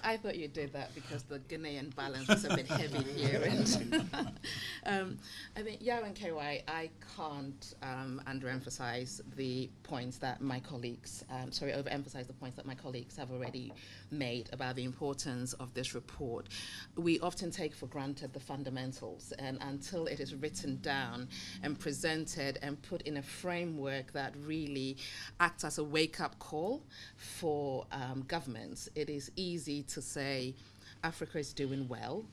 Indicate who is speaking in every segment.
Speaker 1: I thought you did that because the Ghanaian balance was a bit heavy here. And I think, yeah, and KY, I can't underemphasize the points that my colleagues, overemphasize the points that my colleagues have already made about the importance of this report. We often take for granted the fundamentals, and until it is written down and presented and put in a framework that really acts as a wake-up call for governments, it is easy to say Africa is doing well,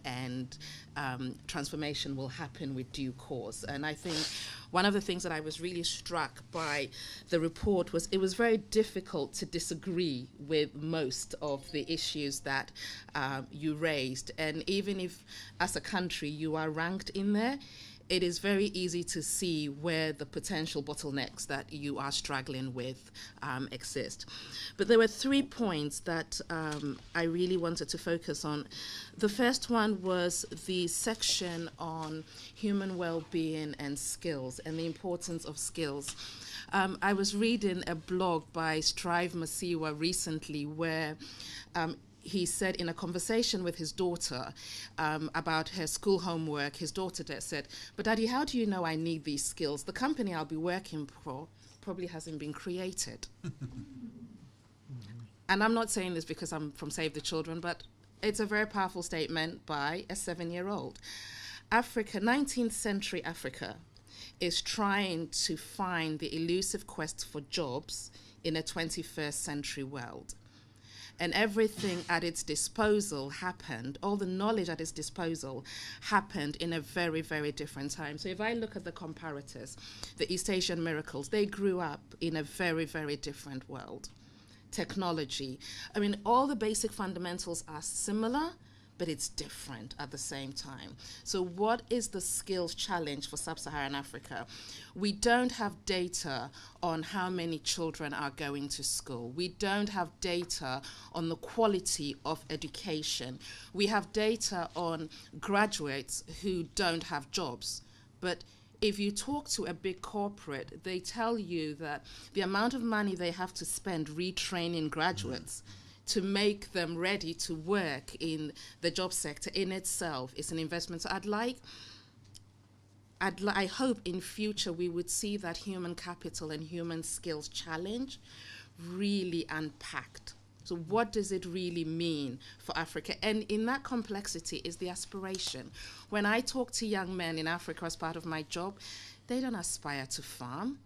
Speaker 1: and transformation will happen with due course. And I think one of the things that I was really struck by the report was it was very difficult to disagree with most of the issues that you raised. And even if, as a country, you are ranked in there, it is very easy to see where the potential bottlenecks that you are struggling with exist. But there were 3 points that I really wanted to focus on. The first one was the section on human well-being and skills and the importance of skills. I was reading a blog by Strive Masiwa recently where he said in a conversation with his daughter about her school homework, his daughter said, "But Daddy, how do you know I need these skills? The company I'll be working for probably hasn't been created." And I'm not saying this because I'm from Save the Children, but it's a very powerful statement by a 7-year-old. Africa, 19th century Africa, is trying to find the elusive quest for jobs in a 21st century world. And everything at its disposal happened, all the knowledge at its disposal happened in a very, very different time. So if I look at the comparators, the East Asian miracles, they grew up in a very, very different world. Technology, I mean, all the basic fundamentals are similar, but it's different at the same time. So what is the skills challenge for sub-Saharan Africa? We don't have data on how many children are going to school. We don't have data on the quality of education. We have data on graduates who don't have jobs. But if you talk to a big corporate, they tell you that the amount of money they have to spend retraining graduates to make them ready to work in the job sector in itself is an investment. So I hope in future we would see that human capital and human skills challenge really unpacked. So what does it really mean for Africa? And in that complexity is the aspiration. When I talk to young men in Africa as part of my job, they don't aspire to farm.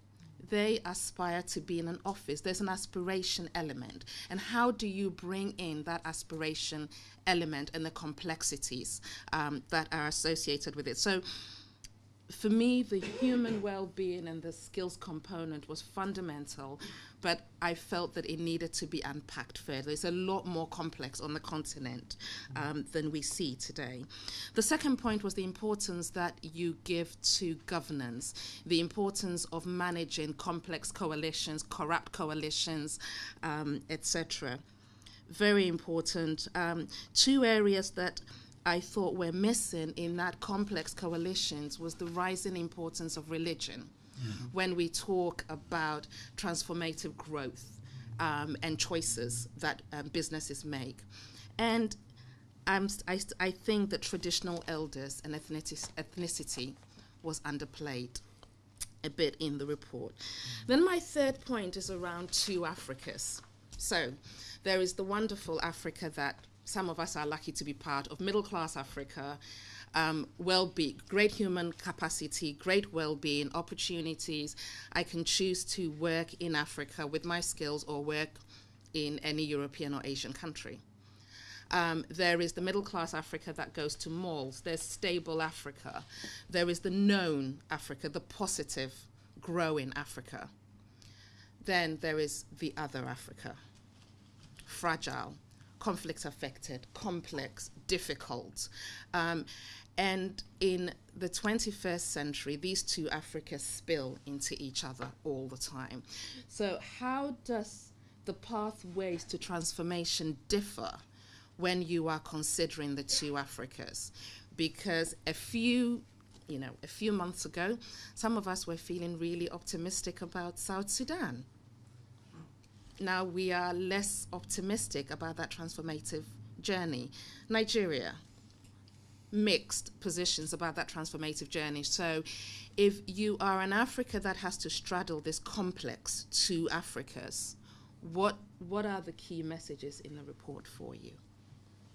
Speaker 1: They aspire to be in an office. There's an aspiration element. And how do you bring in that aspiration element and the complexities that are associated with it? So for me, the human well-being and the skills component was fundamental, but I felt that it needed to be unpacked further. It's a lot more complex on the continent than we see today. The second point was the importance that you give to governance, the importance of managing complex coalitions, corrupt coalitions, etc. Very important. 2 areas that I thought were missing in that complex coalitions was the rising importance of religion when we talk about transformative growth and choices that businesses make. And I think that traditional elders and ethnicity was underplayed a bit in the report. Then my third point is around 2 Africas. So there is the wonderful Africa that some of us are lucky to be part of, middle-class Africa, well-being, great human capacity, great well-being, opportunities. I can choose to work in Africa with my skills or work in any European or Asian country. There is the middle-class Africa that goes to malls. There's stable Africa. There is the known Africa, the positive, growing Africa. Then there is the other Africa, fragile, conflict-affected, complex, difficult. And in the 21st century, these 2 Africas spill into each other all the time. So how does the pathways to transformation differ when you are considering the 2 Africas? Because a few months ago, some of us were feeling really optimistic about South Sudan. now we are less optimistic about that transformative journey. Nigeria, mixed positions about that transformative journey. So if you are an Africa that has to straddle this complex two Africas, what are the key messages in the report for you?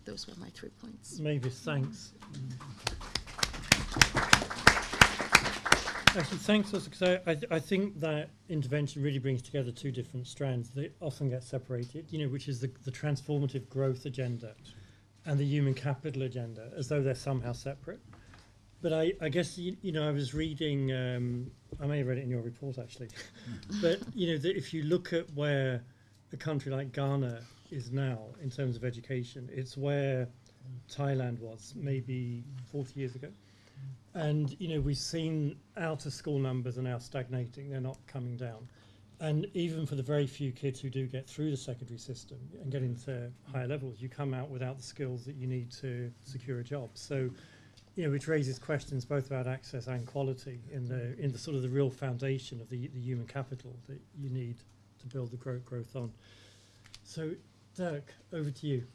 Speaker 1: Those were my 3 points.
Speaker 2: Mavis, thanks. Actually, thanks also, because I think that intervention really brings together two different strands that often get separated, which is the transformative growth agenda and the human capital agenda, as though they're somehow separate. But I guess, I was reading, I may have read it in your report actually, but, that if you look at where a country like Ghana is now in terms of education, it's where Thailand was maybe 40 years ago. And, we've seen out of school numbers are now stagnating, they're not coming down. And even for the very few kids who do get through the secondary system and get into higher levels, you come out without the skills that you need to secure a job. So, which raises questions both about access and quality in the sort of the real foundation of the human capital that you need to build the growth on. So, Dirk, over to you.